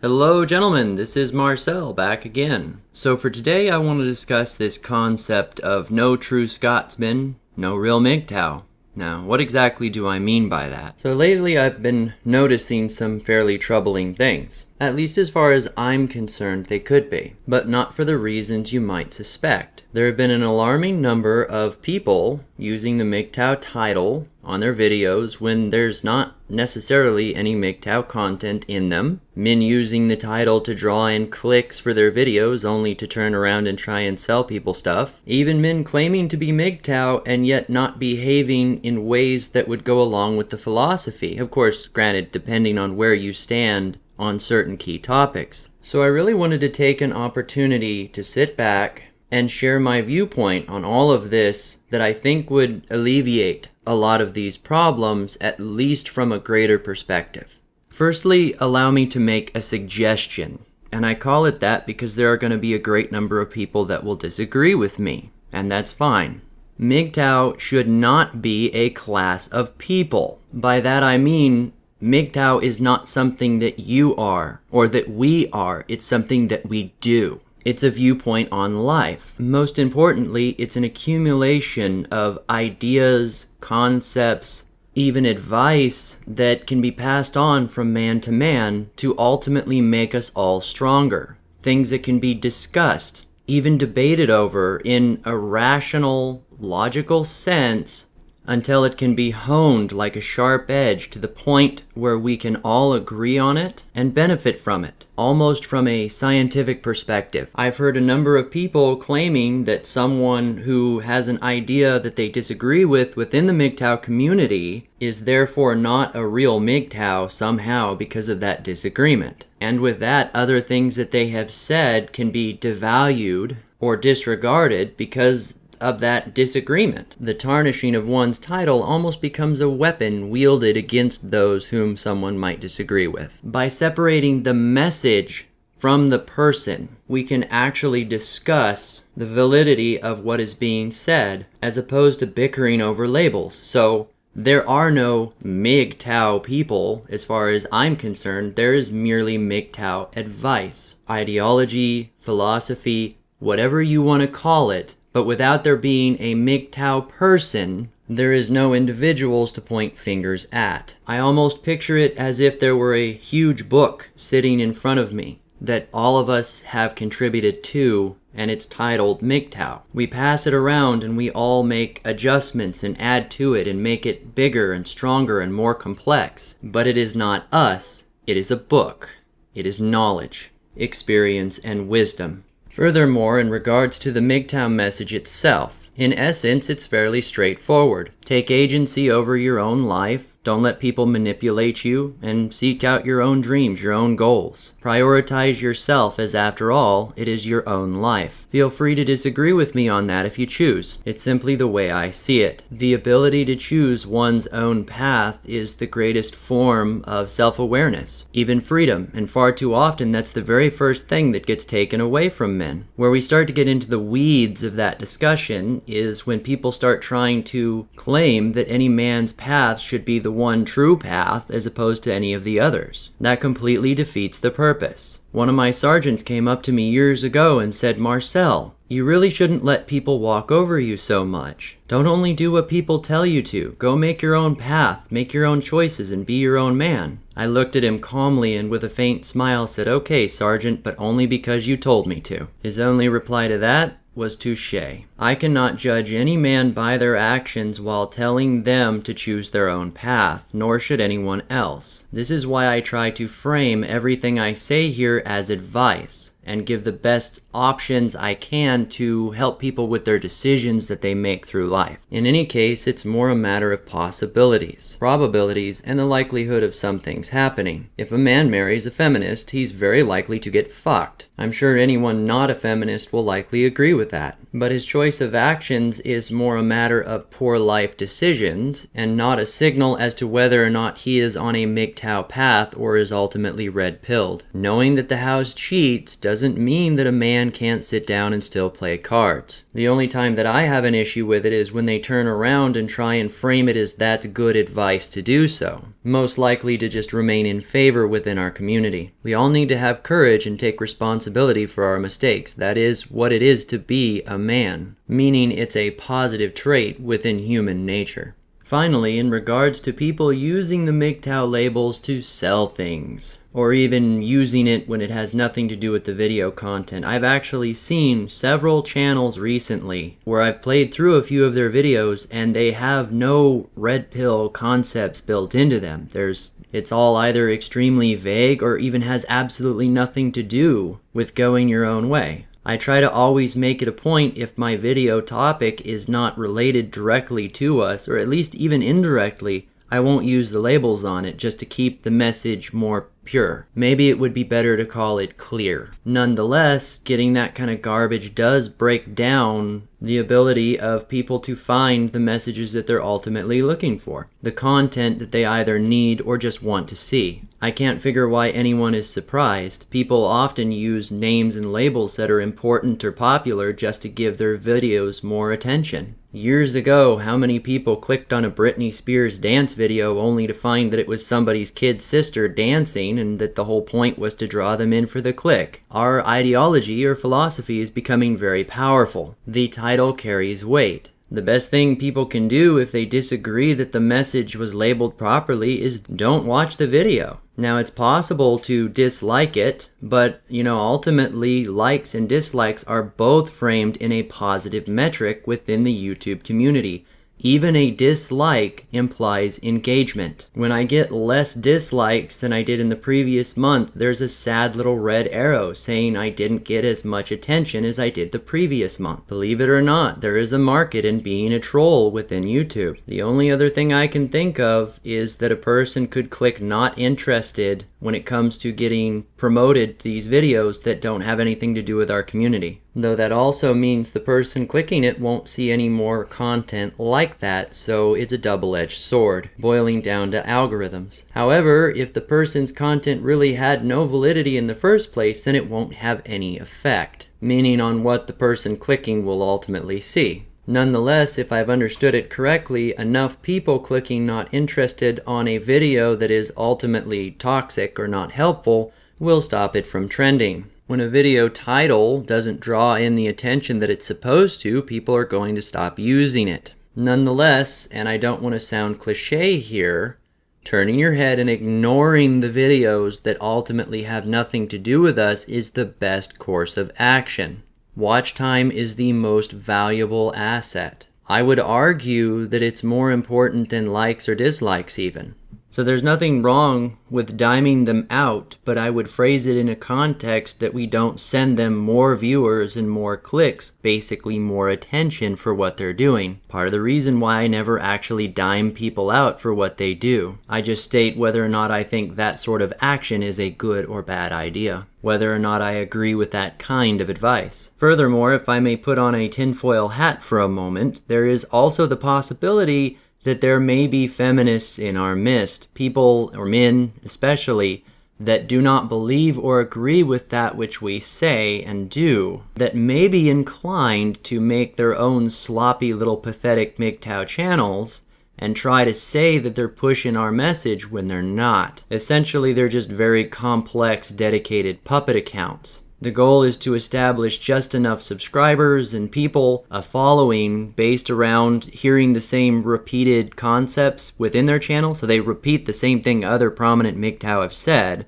Hello gentlemen, this is Marcel back again. So for today I want to discuss this concept of no true Scotsman, no real MGTOW. Now, what exactly do I mean by that? So lately I've been noticing some fairly troubling things. At least as far as I'm concerned, they could be, but not for the reasons you might suspect. There have been an alarming number of people using the MGTOW title on their videos when there's not necessarily any MGTOW content in them. Men using the title to draw in clicks for their videos only to turn around and try and sell people stuff. Even men claiming to be MGTOW and yet not behaving in ways that would go along with the philosophy. Of course, granted, depending on where you stand on certain key topics. So I really wanted to take an opportunity to sit back and share my viewpoint on all of this that I think would alleviate a lot of these problems, at least from a greater perspective. Firstly, allow me to make a suggestion, and I call it that because there are going to be a great number of people that will disagree with me, and that's fine. MGTOW should not be a class of people. By that I mean, MGTOW is not something that you are, or that we are, it's something that we do. It's a viewpoint on life. Most importantly, it's an accumulation of ideas, concepts, even advice that can be passed on from man to man to ultimately make us all stronger. Things that can be discussed, even debated over in a rational, logical sense until it can be honed like a sharp edge to the point where we can all agree on it and benefit from it, almost from a scientific perspective. I've heard a number of people claiming that someone who has an idea that they disagree with within the MGTOW community is therefore not a real MGTOW somehow because of that disagreement. And with that, other things that they have said can be devalued or disregarded because of that disagreement. The tarnishing of one's title almost becomes a weapon wielded against those whom someone might disagree with. By separating the message from the person, we can actually discuss the validity of what is being said, as opposed to bickering over labels. So there are no MGTOW people, as far as I'm concerned. There is merely MGTOW advice, ideology, philosophy, whatever you want to call it. But without there being a MGTOW person, there is no individuals to point fingers at. I almost picture it as if there were a huge book sitting in front of me that all of us have contributed to, and it's titled MGTOW. We pass it around and we all make adjustments and add to it and make it bigger and stronger and more complex. But it is not us. It is a book. It is knowledge, experience, and wisdom. Furthermore, in regards to the MGTOW message itself, in essence, it's fairly straightforward. Take agency over your own life, don't let people manipulate you, and seek out your own dreams, your own goals. Prioritize yourself, as after all, it is your own life. Feel free to disagree with me on that if you choose. It's simply the way I see it. The ability to choose one's own path is the greatest form of self-awareness, even freedom, and far too often that's the very first thing that gets taken away from men. Where we start to get into the weeds of that discussion is when people start trying to claim that any man's path should be the one true path as opposed to any of the others. That completely defeats the purpose. One of my sergeants came up to me years ago and said, "Marcel, you really shouldn't let people walk over you so much. Don't only do what people tell you to. Go make your own path, make your own choices, and be your own man." I looked at him calmly and with a faint smile said, "Okay, Sergeant, but only because you told me to." His only reply to that was touché. I cannot judge any man by their actions while telling them to choose their own path, nor should anyone else. This is why I try to frame everything I say here as advice and give the best options I can to help people with their decisions that they make through life. In any case, it's more a matter of possibilities, probabilities, and the likelihood of some things happening. If a man marries a feminist, he's very likely to get fucked. I'm sure anyone not a feminist will likely agree with that. But his choice choice of actions is more a matter of poor life decisions and not a signal as to whether or not he is on a MGTOW path or is ultimately red-pilled. Knowing that the house cheats doesn't mean that a man can't sit down and still play cards. The only time that I have an issue with it is when they turn around and try and frame it as that's good advice to do so, most likely to just remain in favor within our community. We all need to have courage and take responsibility for our mistakes. That is what it is to be a man, meaning it's a positive trait within human nature. Finally, in regards to people using the MGTOW labels to sell things, or even using it when it has nothing to do with the video content, I've actually seen several channels recently where I've played through a few of their videos and they have no red pill concepts built into them. It's all either extremely vague or even has absolutely nothing to do with going your own way. I try to always make it a point, if my video topic is not related directly to us, or at least even indirectly, I won't use the labels on it just to keep the message more pure. Maybe it would be better to call it clear. Nonetheless, getting that kind of garbage does break down the ability of people to find the messages that they're ultimately looking for, the content that they either need or just want to see. I can't figure why anyone is surprised. People often use names and labels that are important or popular just to give their videos more attention. Years ago, how many people clicked on a Britney Spears dance video only to find that it was somebody's kid sister dancing and that the whole point was to draw them in for the click? Our ideology or philosophy is becoming very powerful. The title carries weight. The best thing people can do if they disagree that the message was labeled properly is don't watch the video. Now, it's possible to dislike it, but, ultimately likes and dislikes are both framed in a positive metric within the YouTube community. Even a dislike implies engagement. When I get less dislikes than I did in the previous month, there's a sad little red arrow saying I didn't get as much attention as I did the previous month. Believe it or not, there is a market in being a troll within YouTube. The only other thing I can think of is that a person could click not interested when it comes to getting promoted these videos that don't have anything to do with our community. Though that also means the person clicking it won't see any more content like that, so it's a double-edged sword, boiling down to algorithms. However, if the person's content really had no validity in the first place, then it won't have any effect, meaning on what the person clicking will ultimately see. Nonetheless, if I've understood it correctly, enough people clicking not interested on a video that is ultimately toxic or not helpful will stop it from trending. When a video title doesn't draw in the attention that it's supposed to, people are going to stop using it. Nonetheless, and I don't want to sound cliche here, turning your head and ignoring the videos that ultimately have nothing to do with us is the best course of action. Watch time is the most valuable asset. I would argue that it's more important than likes or dislikes even. So there's nothing wrong with diming them out, but I would phrase it in a context that we don't send them more viewers and more clicks, basically more attention for what they're doing. Part of the reason why I never actually dime people out for what they do. I just state whether or not I think that sort of action is a good or bad idea, whether or not I agree with that kind of advice. Furthermore, if I may put on a tinfoil hat for a moment, there is also the possibility that there may be feminists in our midst, people, or men especially, that do not believe or agree with that which we say and do, that may be inclined to make their own sloppy little pathetic MGTOW channels and try to say that they're pushing our message when they're not. Essentially, they're just very complex, dedicated puppet accounts. The goal is to establish just enough subscribers and people, a following based around hearing the same repeated concepts within their channel, so they repeat the same thing other prominent MGTOW have said,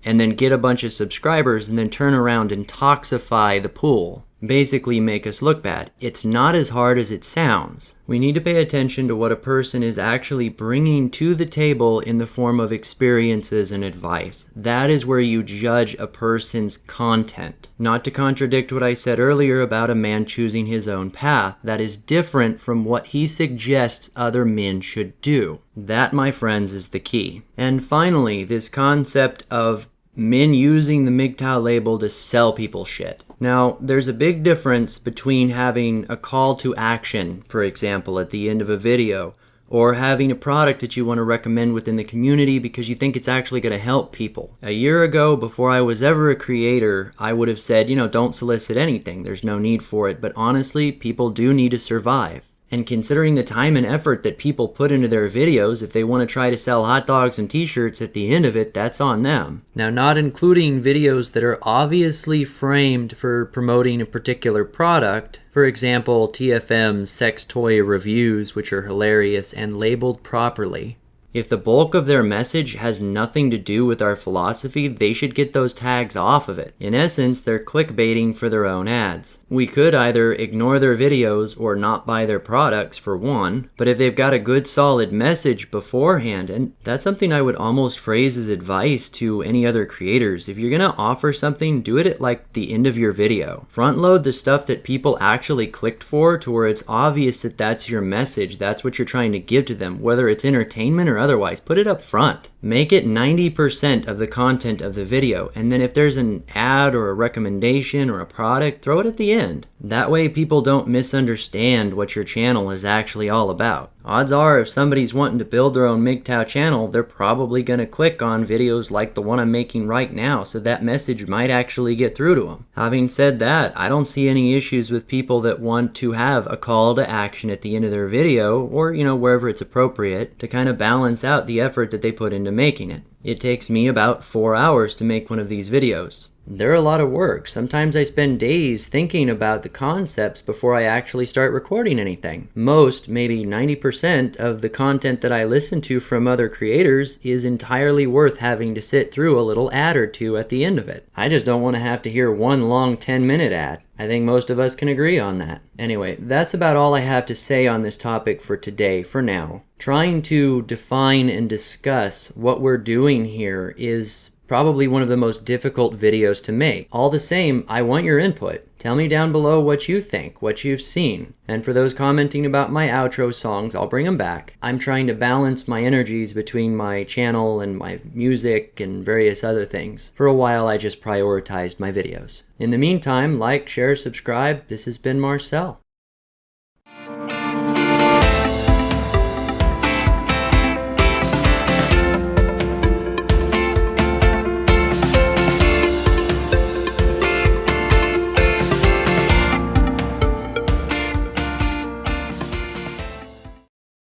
and then get a bunch of subscribers and then turn around and toxify the pool. Basically make us look bad. It's not as hard as it sounds. We need to pay attention to what a person is actually bringing to the table in the form of experiences and advice. That is where you judge a person's content. Not to contradict what I said earlier about a man choosing his own path. That is different from what he suggests other men should do. That, my friends, is the key. And finally, this concept of men using the MGTOW label to sell people shit. Now, there's a big difference between having a call to action, for example, at the end of a video, or having a product that you want to recommend within the community because you think it's actually going to help people. A year ago, before I was ever a creator, I would have said, don't solicit anything. There's no need for it. But honestly, people do need to survive. And considering the time and effort that people put into their videos, if they want to try to sell hot dogs and t-shirts at the end of it, that's on them. Now, not including videos that are obviously framed for promoting a particular product, for example, TFM's sex toy reviews, which are hilarious and labeled properly. If the bulk of their message has nothing to do with our philosophy, they should get those tags off of it. In essence, they're clickbaiting for their own ads. We could either ignore their videos or not buy their products for one, but if they've got a good solid message beforehand, and that's something I would almost phrase as advice to any other creators, if you're gonna offer something, do it at like the end of your video. Front load the stuff that people actually clicked for to where it's obvious that that's your message, that's what you're trying to give to them, whether it's entertainment or otherwise. Put it up front. Make it 90% of the content of the video, and then if there's an ad or a recommendation or a product, throw it at the end. That way people don't misunderstand what your channel is actually all about. Odds are if somebody's wanting to build their own MGTOW channel, they're probably going to click on videos like the one I'm making right now, so that message might actually get through to them. Having said that, I don't see any issues with people that want to have a call to action at the end of their video, or wherever it's appropriate, to kind of balance out the effort that they put into making it. It takes me about 4 hours to make one of these videos. They're a lot of work. Sometimes I spend days thinking about the concepts before I actually start recording anything. Most, maybe 90% of the content that I listen to from other creators is entirely worth having to sit through a little ad or two at the end of it. I just don't want to have to hear one long 10-minute ad. I think most of us can agree on that. Anyway, that's about all I have to say on this topic for today, for now. Trying to define and discuss what we're doing here is probably one of the most difficult videos to make. All the same, I want your input. Tell me down below what you think, what you've seen. And for those commenting about my outro songs, I'll bring them back. I'm trying to balance my energies between my channel and my music and various other things. For a while, I just prioritized my videos. In the meantime, like, share, subscribe. This has been Marcel.